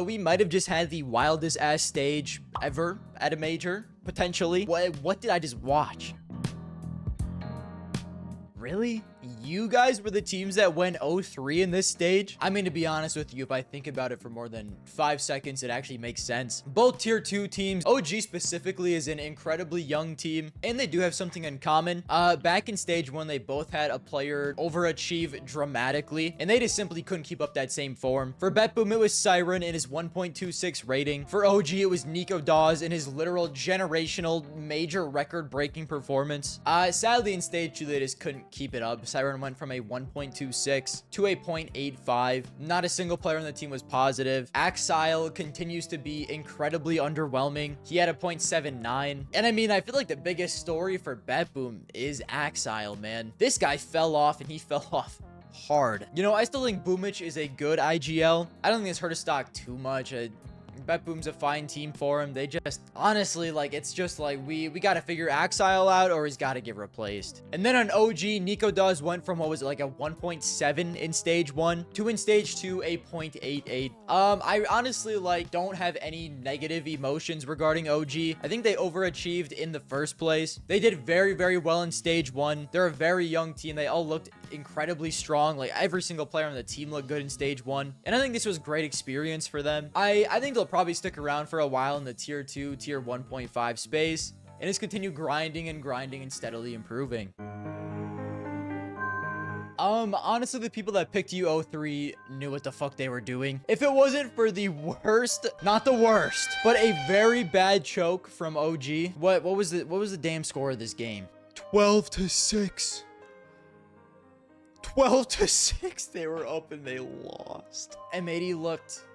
We might have just had the wildest ass stage ever at a major, potentially. What did I just watch? Really? You guys were the teams that went 0-3 in this stage? I mean, to be honest with you, if I think about it for more than 5 seconds, it actually makes sense. Both tier 2 teams, OG specifically, is an incredibly young team, and they do have something in common. Back in stage 1, they both had a player overachieve dramatically, and they just simply couldn't keep up that same form. For BetBoom, it was Siren in his 1.26 rating. For OG, it was Nico Dawes in his literal generational major record-breaking performance. Sadly, in stage 2, they just couldn't keep it up. Siren went from a 1.26 to a 0.85. Not a single player on the team was positive. Axile continues to be incredibly underwhelming. He had a 0.79. And I mean, I feel like the biggest story for BetBoom is Axile, man. This guy fell off, and he fell off hard. You know, I still think Boomich is a good IGL. I don't think it's hurt his stock too much. BetBoom's a fine team for him. They just, honestly, like, it's just like, we got to figure Axile out, or he's got to get replaced. And then on OG, Nico Dawes went from, what was it, like a 1.7 in stage 1 to in stage 2, a 0.88. I honestly, like, don't have any negative emotions regarding OG. I think they overachieved in the first place. They did very, very well in stage 1. They're a very young team. They all looked incredibly strong. Like, every single player on the team looked good in stage 1. And I think this was great experience for them. I think they'll probably stick around for a while in the tier 2, tier 1.5 space, and just continue grinding and steadily improving. Honestly, the people that picked you 0-3 knew what the fuck they were doing. If it wasn't for the worst, not the worst, but a very bad choke from OG. What was the damn score of this game? 12-6. 12-6. They were up and they lost. M80 looked,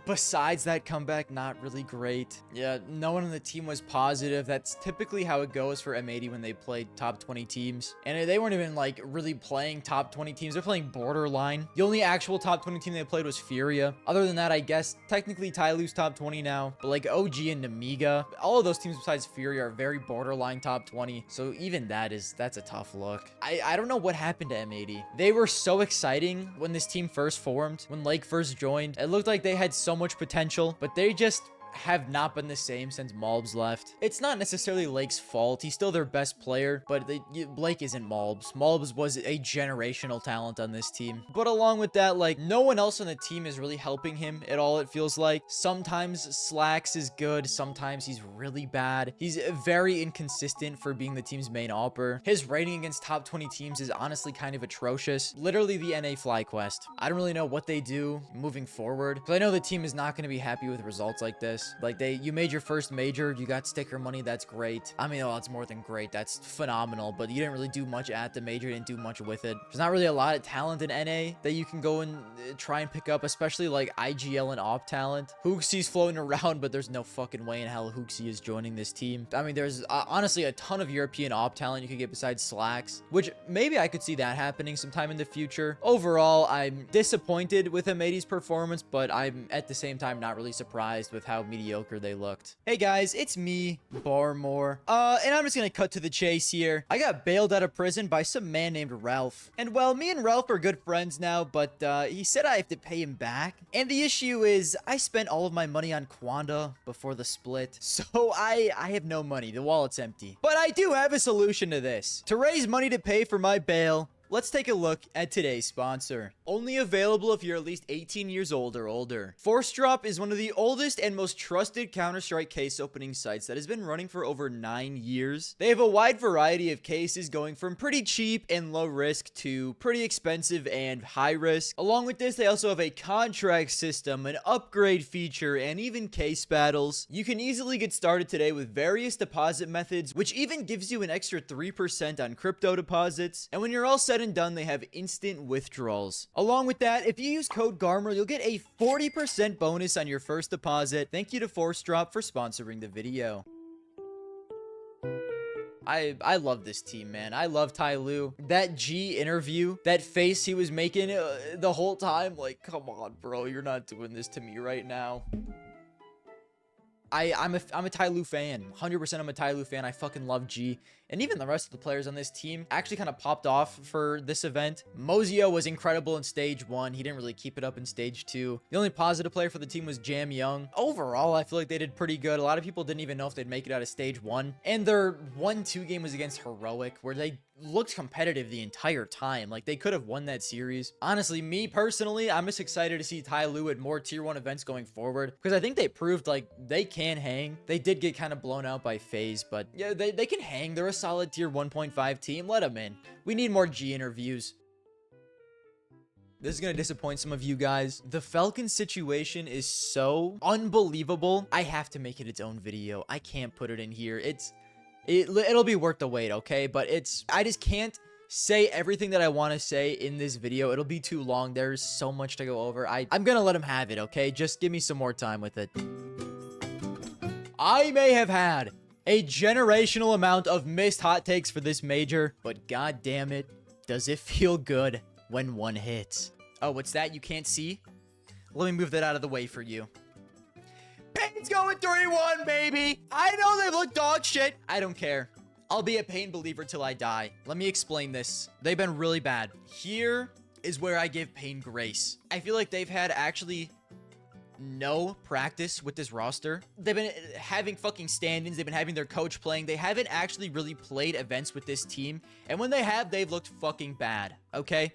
besides that comeback, not really great. Yeah, no one on the team was positive. That's typically how it goes for M80 when they play top 20 teams. And they weren't even, like, really playing top 20 teams. They're playing borderline. The only actual top 20 team they played was Furia. Other than that, I guess, technically Tyloo's top 20 now. But, like, OG and Namiga, all of those teams besides Furia are very borderline top 20. So even that's a tough look. I don't know what happened to M80. They were so exciting when this team first formed, when Lake first joined. It looked like they had so much potential, but they just have not been the same since Malbs left. It's not necessarily Lake's fault. He's still their best player, but Blake isn't Malbs. Malbs was a generational talent on this team. But along with that, like, no one else on the team is really helping him at all, it feels like. Sometimes Slacks is good. Sometimes he's really bad. He's very inconsistent for being the team's main AWPer. His rating against top 20 teams is honestly kind of atrocious. Literally the NA FlyQuest. I don't really know what they do moving forward, but I know the team is not going to be happy with results like this. Like, you made your first major, you got sticker money, that's great. I mean, oh, that's more than great, that's phenomenal, but you didn't really do much at the major, didn't do much with it. There's not really a lot of talent in NA that you can go and try and pick up, especially like IGL and AWP talent. Hooksy's floating around, but there's no fucking way in hell Hooksy is joining this team. I mean, there's honestly a ton of European AWP talent you could get besides Slacks, which maybe I could see that happening sometime in the future. Overall, I'm disappointed with M80's performance, but I'm at the same time not really surprised with how mediocre they looked. Hey guys, it's me, Garmour. And I'm just gonna cut to the chase here. I got bailed out of prison by some man named Ralph. And well, me and Ralph are good friends now, but he said I have to pay him back. And the issue is, I spent all of my money on Quanda before the split. So I have no money. The wallet's empty. But I do have a solution to this. To raise money to pay for my bail, let's take a look at today's sponsor. Only available if you're at least 18 years old or older. FORCEDROP is one of the oldest and most trusted Counter-Strike case opening sites that has been running for over 9 years. They have a wide variety of cases going from pretty cheap and low risk to pretty expensive and high risk. Along with this, they also have a contract system, an upgrade feature, and even case battles. You can easily get started today with various deposit methods, which even gives you an extra 3% on crypto deposits. And when you're all set and done, they have instant withdrawals. Along with that, if you use code Garmour, you'll get a 40% bonus on your first deposit. Thank you to FORCEDROP for sponsoring the video. I love this team, man. I love Tyloo. That G interview, that face he was making the whole time, like, come on, bro, you're not doing this to me right now. I'm a Tyloo fan. 100% I'm a Tyloo fan. I fucking love G. And even the rest of the players on this team actually kind of popped off for this event. Mozio was incredible in stage 1. He didn't really keep it up in stage 2. The only positive player for the team was Jam Young. Overall, I feel like they did pretty good. A lot of people didn't even know if they'd make it out of stage 1. And their 1-2 game was against Heroic, where they looked competitive the entire time. Like, they could have won that series. Honestly, me personally, I'm just excited to see Tyloo at more tier 1 events going forward, because I think they proved like they can hang. They did get kind of blown out by FaZe, but yeah, they can hang. They're a solid tier 1.5 team. Let them in. We need more G interviews. This is going to disappoint some of you guys. The Falcons situation is so unbelievable. I have to make it its own video. I can't put it in here. It'll be worth the wait, okay? But I just can't say everything that I want to say in this video. It'll be too long. There's so much to go over. I'm going to let him have it, okay? Just give me some more time with it. I may have had a generational amount of missed hot takes for this major, but god damn it, does it feel good when one hits. Oh, what's that you can't see? Let me move that out of the way for you. Pain's going 3-1, baby. I know they look dog shit. I don't care. I'll be a Pain believer till I die. Let me explain this. They've been really bad. Here is where I give Pain grace. I feel like they've had actually no practice with this roster. They've been having fucking stand-ins. They've been having their coach playing. They haven't actually really played events with this team. And when they have, they've looked fucking bad. Okay?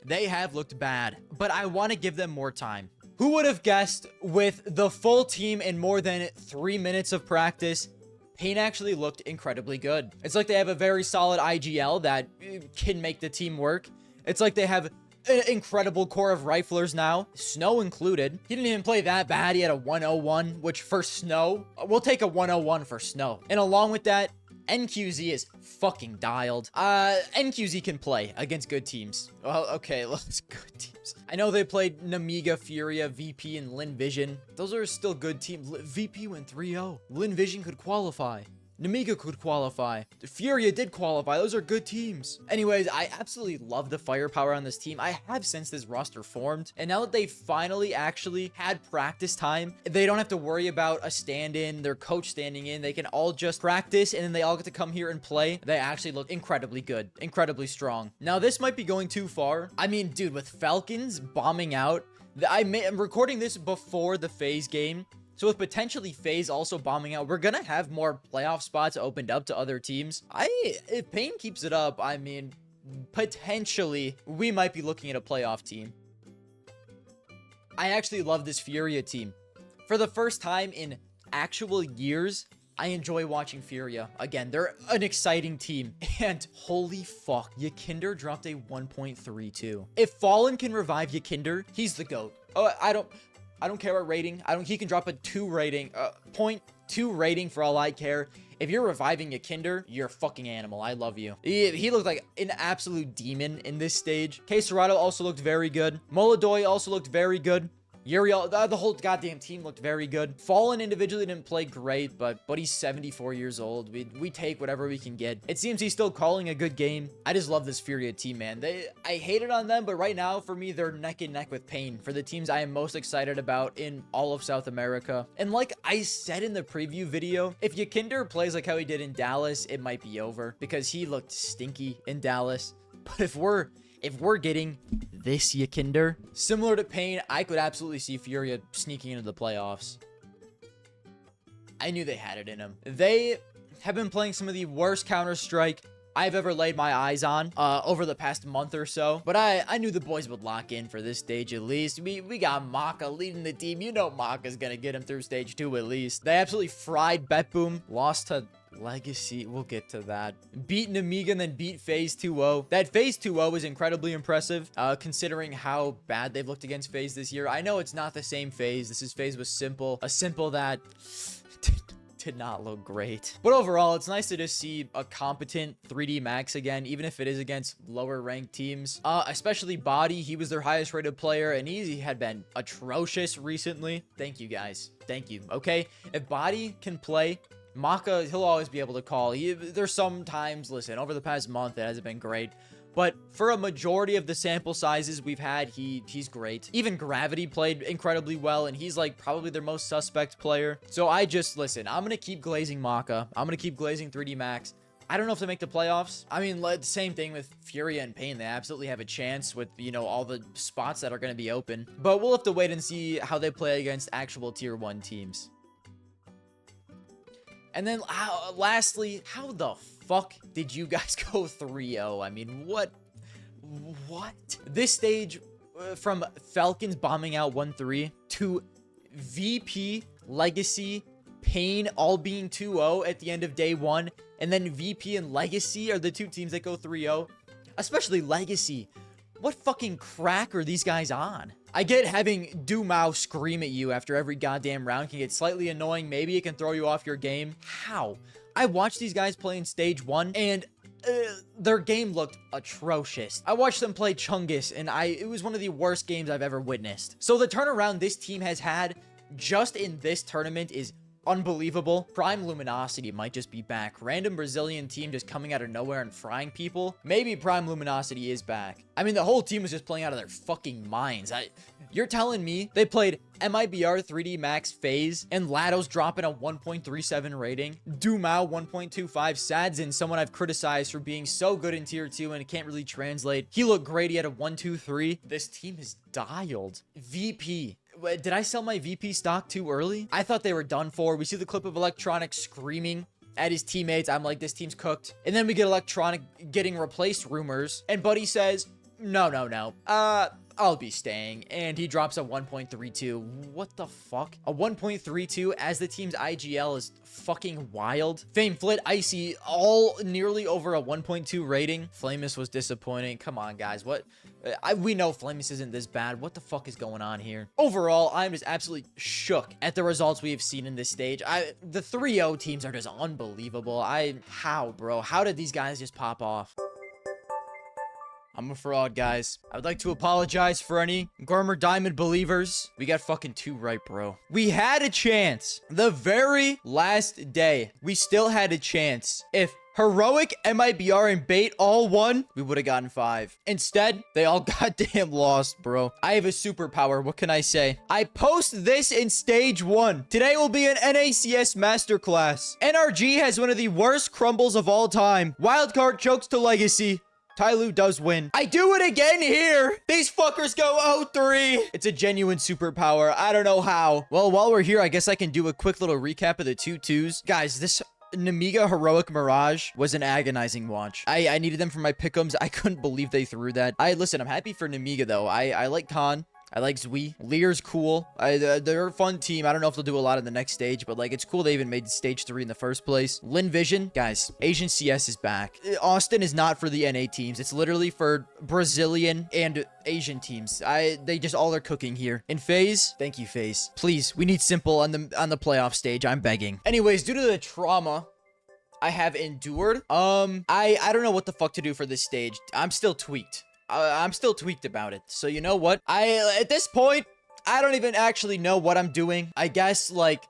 They have looked bad. But I want to give them more time. Who would have guessed with the full team in more than 3 minutes of practice, Pain actually looked incredibly good. It's like they have a very solid IGL that can make the team work. It's like they have an incredible core of riflers now, Snow included. He didn't even play that bad. He had a 101, which for Snow, we'll take a 101 for Snow. And along with that, NQZ is fucking dialed. NQZ can play against good teams. Well, okay, let's good teams. I know they played Namiga, Furia, VP, and Lin Vision. Those are still good teams. VP went 3-0. Lin Vision could qualify. Namiga could qualify. Furia did qualify. Those are good teams. Anyways, I absolutely love the firepower on this team. I have since this roster formed. And now that they finally actually had practice time, they don't have to worry about a stand-in, their coach standing in. They can all just practice, and then they all get to come here and play. They actually look incredibly good, incredibly strong. Now, this might be going too far. I mean, dude, with Falcons bombing out, I'm recording this before the FaZe game. So with potentially FaZe also bombing out, we're going to have more playoff spots opened up to other teams. If Pain keeps it up, I mean, potentially we might be looking at a playoff team. I actually love this Furia team. For the first time in actual years, I enjoy watching Furia. Again, they're an exciting team. And holy fuck, Yakinder dropped a 1.32. If Fallen can revive Yakinder, he's the GOAT. Oh, I don't care about rating. He can drop a 0.2 rating for all I care. If you're reviving Yakinder, you're a fucking animal. I love you. He looked like an absolute demon in this stage. K Serato also looked very good. Moladoy also looked very good. Uriel, the whole goddamn team looked very good. Fallen individually didn't play great, but he's 74 years old. We take whatever we can get. It seems he's still calling a good game. I just love this Furia team, man. I hated on them, but right now, for me, they're neck and neck with Pain for the teams I am most excited about in all of South America. And like I said in the preview video, if Yakinder plays like how he did in Dallas, it might be over because he looked stinky in Dallas. But if we're getting this Yakinder, similar to Pain, I could absolutely see Furia sneaking into the playoffs. I knew they had it in them. They have been playing some of the worst Counter-Strike I've ever laid my eyes on over the past month or so. But I knew the boys would lock in for this stage at least. We got Maka leading the team. You know Maka's gonna get him through stage 2 at least. They absolutely fried BetBoom. Lost to Legacy, we'll get to that. Beat Namiga and then beat FaZe 2-0. That FaZe 2-0 is incredibly impressive, considering how bad they've looked against FaZe this year. I know it's not the same FaZe. This is FaZe was simple. A simple that did not look great. But overall, it's nice to just see a competent 3D Max again, even if it is against lower ranked teams. Especially Body, he was their highest rated player, and he had been atrocious recently. Thank you, guys. Thank you, okay? If Body can play, Maka, he'll always be able to call. There's sometimes, listen, over the past month, it hasn't been great. But for a majority of the sample sizes we've had, he's great. Even Gravity played incredibly well, and he's like probably their most suspect player. So listen, I'm going to keep glazing Maka. I'm going to keep glazing 3D Max. I don't know if they make the playoffs. I mean, same thing with Furia and Pain. They absolutely have a chance with, you know, all the spots that are going to be open. But we'll have to wait and see how they play against actual tier 1 teams. And then lastly, how the fuck did you guys go 3-0? I mean, what? This stage from Falcons bombing out 1-3 to VP, Legacy, Pain all being 2-0 at the end of day 1, and then VP and Legacy are the 2 teams that go 3-0. Especially Legacy. What fucking crack are these guys on? I get having Dumao scream at you after every goddamn round can get slightly annoying. Maybe it can throw you off your game. How? I watched these guys play in stage 1, and their game looked atrocious. I watched them play Chungus, and it was one of the worst games I've ever witnessed. So the turnaround this team has had just in this tournament is unbelievable. Prime Luminosity might just be back. Random Brazilian team just coming out of nowhere and frying people. Maybe Prime Luminosity is back. I mean, the whole team was just playing out of their fucking minds. You're telling me they played MIBR 3D Max Phase and Lado's dropping a 1.37 rating? Dumao 1.25. Sadzin, someone I've criticized for being so good in tier 2 and it can't really translate. He looked great. He had a 1.23. This team is dialed. VP. Did I sell my VP stock too early? I thought they were done for. We see the clip of Electronic screaming at his teammates. I'm like, this team's cooked. And then we get Electronic getting replaced rumors. And Buddy says, no. I'll be staying. And he drops a 1.32. What the fuck? A 1.32 as the team's IGL is fucking wild. Fame, Flit, Icy, all nearly over a 1.2 rating. Flamus was disappointing. Come on, guys. What? We know Flamus isn't this bad. What the fuck is going on here? Overall, I'm just absolutely shook at the results we have seen in this stage. The 3-0 teams are just unbelievable. How, bro? How did these guys just pop off? I'm a fraud, guys. I would like to apologize for any Garmour Diamond believers. We got fucking 2 right, bro. We had a chance. The very last day, we still had a chance. If Heroic, MIBR, and Bait all won, we would have gotten 5. Instead, they all goddamn lost, bro. I have a superpower. What can I say? I post this in stage 1. Today will be an NACS masterclass. NRG has one of the worst crumbles of all time. Wildcard chokes to Legacy. Tyloo does win. I do it again here. These fuckers go 0-3. It's a genuine superpower. I don't know how. Well, while we're here, I guess I can do a quick little recap of the 2-2s. Guys, this Namiga Heroic Mirage was an agonizing watch. I needed them for my pick'ems. I couldn't believe they threw that. Listen, I'm happy for Namiga, though. I like Khan. I like Zui. Lear's cool. They're a fun team. I don't know if they'll do a lot in the next stage, but like, it's cool they even made stage 3 in the first place. Lin Vision, guys, Asian CS is back. Austin is not for the NA teams. It's literally for Brazilian and Asian teams. They just all are cooking here. In FaZe, thank you, FaZe. Please, we need simple on the playoff stage. I'm begging. Anyways, due to the trauma I have endured, I don't know what the fuck to do for this stage. I'm still tweaked. I'm still tweaked about it. So you know what? At this point, I don't even actually know what I'm doing. I guess like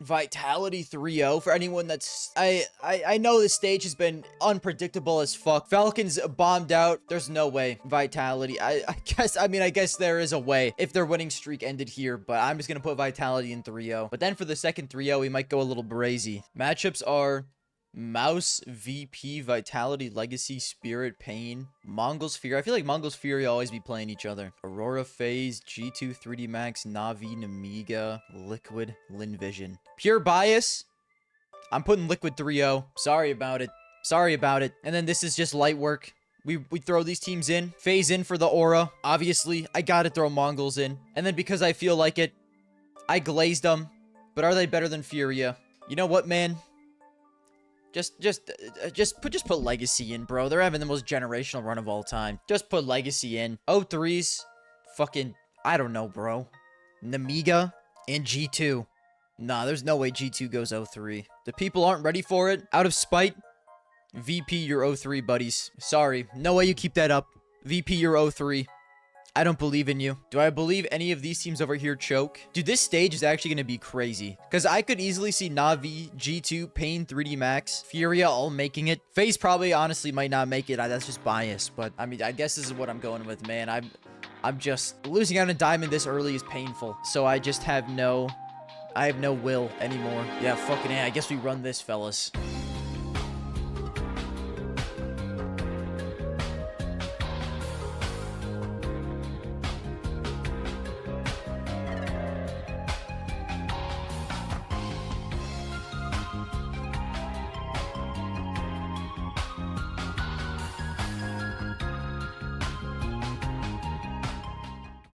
Vitality 3-0 for anyone that's I know this stage has been unpredictable as fuck. Falcons bombed out. There's no way. Vitality. I guess there is a way if their winning streak ended here, but I'm just gonna put Vitality in 3-0. But then for the second 3-0, we might go a little brazy. Matchups are Mouse, VP, Vitality, Legacy, Spirit, Pain, Mongols, Furia. I feel like Mongols, Furia always be playing each other. Aurora, FaZe, G2, 3D Max, Navi, Namiga, Liquid, Lin Vision. Pure bias. I'm putting Liquid 3-0. Sorry about it. Sorry about it. And then this is just light work. We throw these teams in. FaZe in for the aura. Obviously, I gotta throw Mongols in. And then because I feel like it, I glazed them. But are they better than Furia? You know what, man? Just put Legacy in, bro. They're having the most generational run of all time. Just put Legacy in. 0-3s. Fucking, I don't know, bro. Namiga and G2. Nah, there's no way G2 goes 0-3. The people aren't ready for it. Out of spite, VP, you're 0-3, buddies. Sorry. No way you keep that up. VP, you're 0-3. I don't believe in you. Do I believe any of these teams over here choke? Dude, this stage is actually going to be crazy. Because I could easily see Na'Vi, G2, Pain, 3D Max, Furia all making it. FaZe probably honestly might not make it. That's just bias. But I mean, I guess this is what I'm going with, man. I'm just losing out on Diamond this early is painful. So I just have no will anymore. Yeah, fucking A. I guess we run this, fellas.